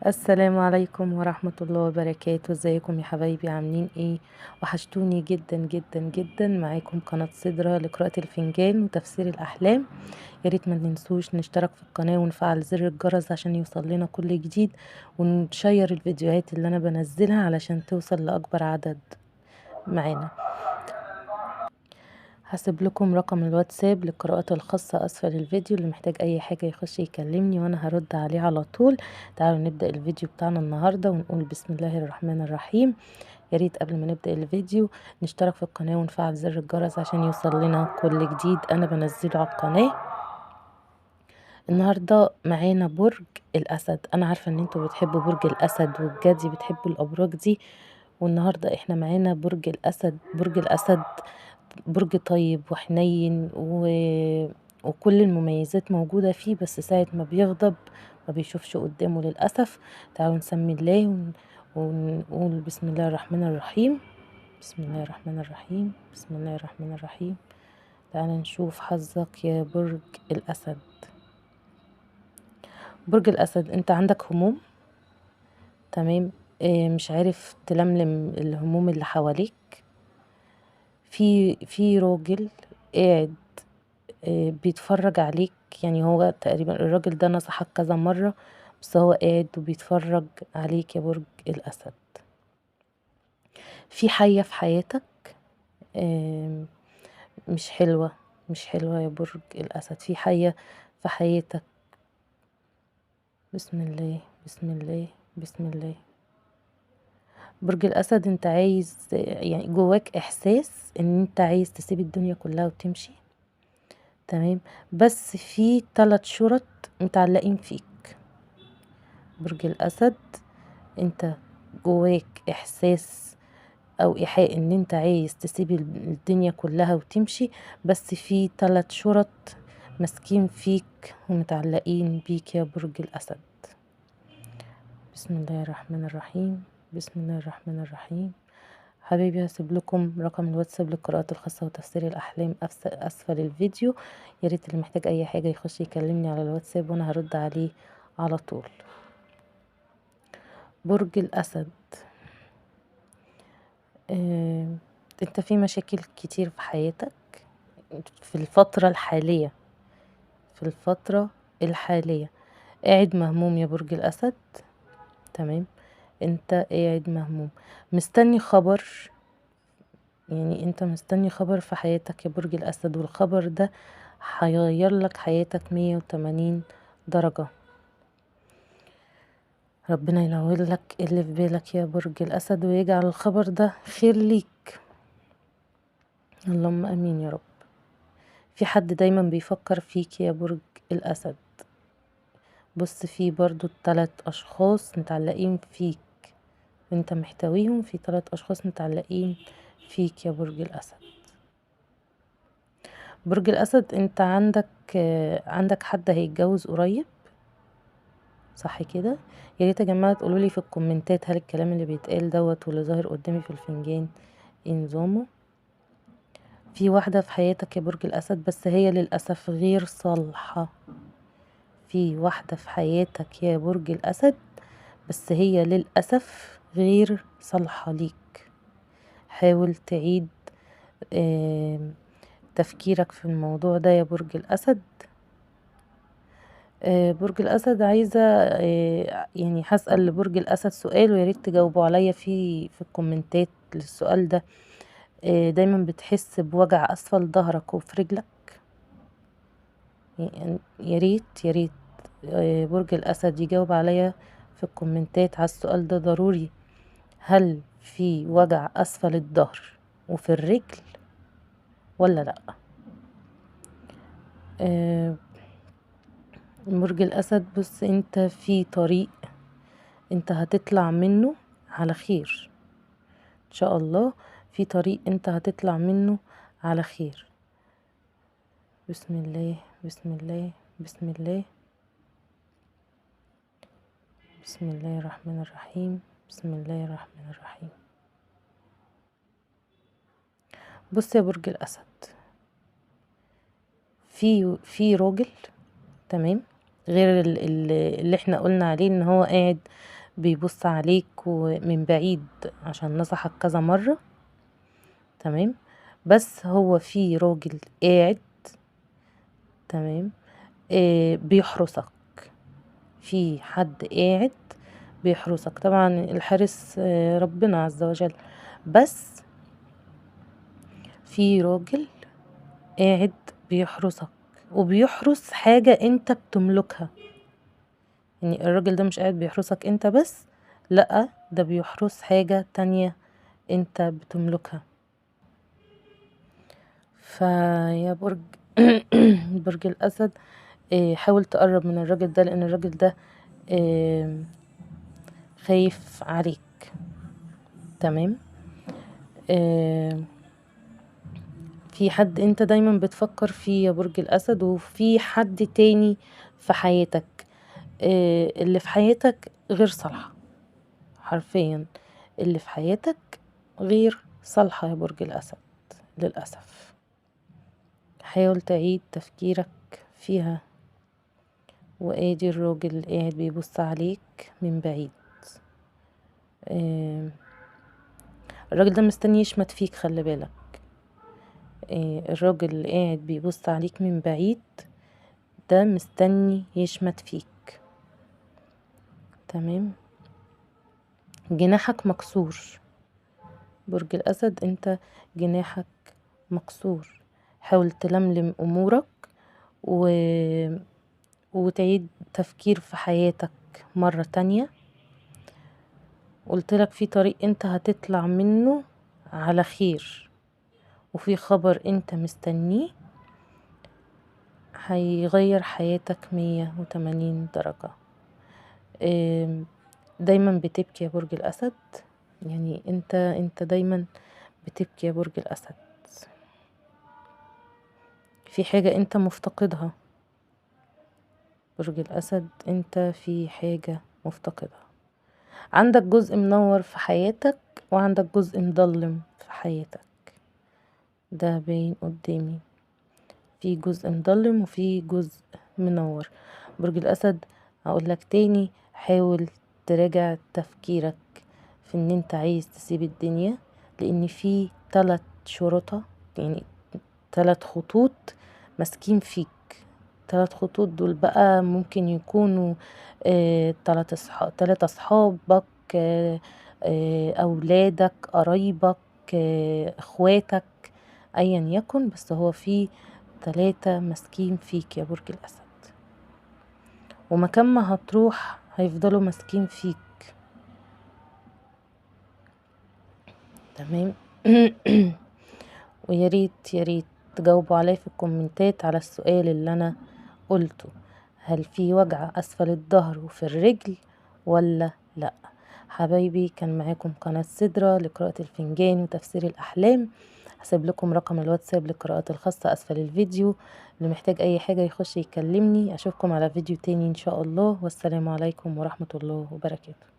السلام عليكم ورحمة الله وبركاته. ازيكم يا حبايبي؟ عاملين ايه؟ وحشتوني جدا جدا جدا. معاكم قناة سدرة لقراءة الفنجان وتفسير الأحلام. يا ريت ما ننسوش نشترك في القناة ونفعل زر الجرس عشان يوصل لنا كل جديد، ونشير الفيديوهات اللي أنا بنزلها علشان توصل لأكبر عدد معانا. هسيب لكم رقم الواتساب للقراءات الخاصة أسفل الفيديو، اللي محتاج أي حاجة يخش يكلمني وأنا هرد عليه على طول. تعالوا نبدأ الفيديو بتاعنا النهاردة ونقول بسم الله الرحمن الرحيم. يا ريت قبل ما نبدأ الفيديو نشترك في القناة ونفعل زر الجرس عشان يوصل لنا كل جديد أنا بنزله على القناة. النهاردة معانا برج الأسد. أنا عارفة إن انتوا بتحبوا برج الأسد والجدي، بتحبوا الأبراج دي، والنهاردة احنا معانا برج الأسد. برج الأسد برج طيب وحنين وكل المميزات موجودة فيه، بس ساعة ما بيغضب ما بيشوفش قدامه للأسف. تعالوا نسمي الله ونقول بسم الله الرحمن الرحيم. بسم الله الرحمن الرحيم. بسم الله الرحمن الرحيم. تعالوا نشوف حظك يا برج الأسد. برج الأسد، انت عندك هموم، تمام. مش عارف تلملم الهموم اللي حواليك. في راجل قاعد بيتفرج عليك. يعني هو تقريبا الراجل ده نصحك كذا مرة، بس هو قاعد وبيتفرج عليك يا برج الأسد. في حية في حياتك آم، مش حلوة، مش حلوة يا برج الأسد. في حية في حياتك. بسم الله بسم الله بسم الله. برج الأسد، انت عايز، يعني جواك إحساس ان انت عايز تسيب الدنيا كلها وتمشي، تمام. بس في 3 شرط متعلقين فيك. برج الأسد، انت جواك احساس او ايحاء ان انت عايز تسيب الدنيا كلها وتمشي، بس في 3 شرط ماسكين فيك ومتعلقين بيك يا برج الأسد. بسم الله الرحمن الرحيم. بسم الله الرحمن الرحيم. حبيبي، هسيب لكم رقم الواتساب للقراءات الخاصة وتفسير الأحلام أسفل الفيديو. يا ريت اللي محتاج أي حاجة يخش يكلمني على الواتساب وأنا هرد عليه على طول. برج الأسد، آه، انت في مشاكل كتير في حياتك في الفترة الحالية. في الفترة الحالية قاعد مهموم يا برج الأسد، تمام. انت قاعد مهموم، مستني خبر. يعني انت مستني خبر في حياتك يا برج الأسد، والخبر ده هيغير لك حياتك 180 درجة. ربنا ينور لك اللي في بالك يا برج الأسد، ويجعل الخبر ده خير ليك. اللهم امين يا رب. في حد دايما بيفكر فيك يا برج الأسد. بص، في برضو 3 أشخاص متعلقين فيك، انت محتويهم. في 3 أشخاص متعلقين فيك يا برج الأسد. برج الأسد، انت عندك حد هيتجوز قريب، صح كده؟ يا ريت يا جماعة تقولولي في الكومنتات، هل الكلام اللي بيتقال دوت واللي ظاهر قدامي في الفنجان ايه نظامه؟ في واحدة في حياتك يا برج الأسد، بس هي للأسف غير صالحة. في واحدة في حياتك يا برج الأسد، بس هي للأسف غير صالحة ليك. حاول تعيد تفكيرك في الموضوع ده يا برج الأسد. برج الأسد، عايزة يعني هسأل لبرج الأسد سؤال، ويا ريت تجاوبوا عليا في الكومنتات للسؤال ده. دايما بتحس بوجع أسفل ظهرك وفي رجلك؟ يعني يا ريت يا ريت برج الأسد يجاوب عليا في الكومنتات على السؤال ده ضروري. هل في وجع أسفل الظهر وفي الرجل ولا لأ؟ آه، برج الأسد، بص، انت في طريق انت هتطلع منه على خير ان شاء الله. في طريق انت هتطلع منه على خير. بسم الله بسم الله بسم الله. بسم الله الرحمن الرحيم. بسم الله الرحمن الرحيم. بص يا برج الأسد، في راجل، تمام. غير اللي احنا قلنا عليه ان هو قاعد بيبص عليك ومن بعيد عشان نصحك كذا مرة. تمام. بس هو في راجل قاعد، تمام، بيحرسك، في حد قاعد بيحرسك. طبعا الحارس ربنا عز وجل، بس في راجل قاعد بيحرسك وبيحرس حاجة انت بتملكها. يعني الراجل ده مش قاعد بيحرسك انت بس، لأ، ده بيحرس حاجة تانية انت بتملكها. فيا برج برج الأسد، حاول تقرب من الراجل ده، لأن الراجل ده خايف عليك. تمام. في حد انت دايما بتفكر فيه يا برج الأسد، وفي حد تاني في حياتك. اللي في حياتك غير صالحة، حرفيا اللي في حياتك غير صالحة يا برج الأسد للأسف. حاول تعيد تفكيرك فيها. وادي الراجل قاعد بيبص عليك من بعيد. الراجل ده مستني يشمت فيك، خلي بالك. الراجل اللي قاعد بيبص عليك من بعيد ده مستني يشمت فيك. تمام. جناحك مكسور برج الأسد، انت جناحك مكسور. حاول تلملم أمورك و... وتعيد تفكير في حياتك مرة تانية. قلتلك في طريق انت هتطلع منه على خير، وفي خبر انت مستنيه هيغير حياتك 180 درجة. دايما بتبكي يا برج الأسد، يعني انت دايما بتبكي يا برج الأسد. في حاجة انت مفتقدها برج الأسد، انت في حاجة مفتقدها. عندك جزء منور في حياتك وعندك جزء مظلم في حياتك، ده باين قدامي. في جزء مظلم وفي جزء منور. برج الأسد، هقول لك تاني، حاول تراجع تفكيرك في ان انت عايز تسيب الدنيا، لان في 3 شرطة، يعني 3 خطوط ماسكين فيك. 3 خطوط دول بقى ممكن يكونوا 3 أصحابك، أولادك، قرايبك، اخواتك، أيا يكن، بس هو في 3 ماسكين فيك يا برج الأسد، ومكان ما هتروح هيفضلوا ماسكين فيك. تمام. ويا ريت يا ريت تجاوبوا عليا في الكومنتات على السؤال اللي انا قلته، هل في وجع اسفل الظهر وفي الرجل ولا لا؟ حبايبي، كان معاكم قناة سدرة لقراءة الفنجان وتفسير الأحلام. هسيب لكم رقم الواتساب للقراءات الخاصة أسفل الفيديو، اللي محتاج أي حاجة يخش يكلمني. أشوفكم على فيديو تاني إن شاء الله، والسلام عليكم ورحمة الله وبركاته.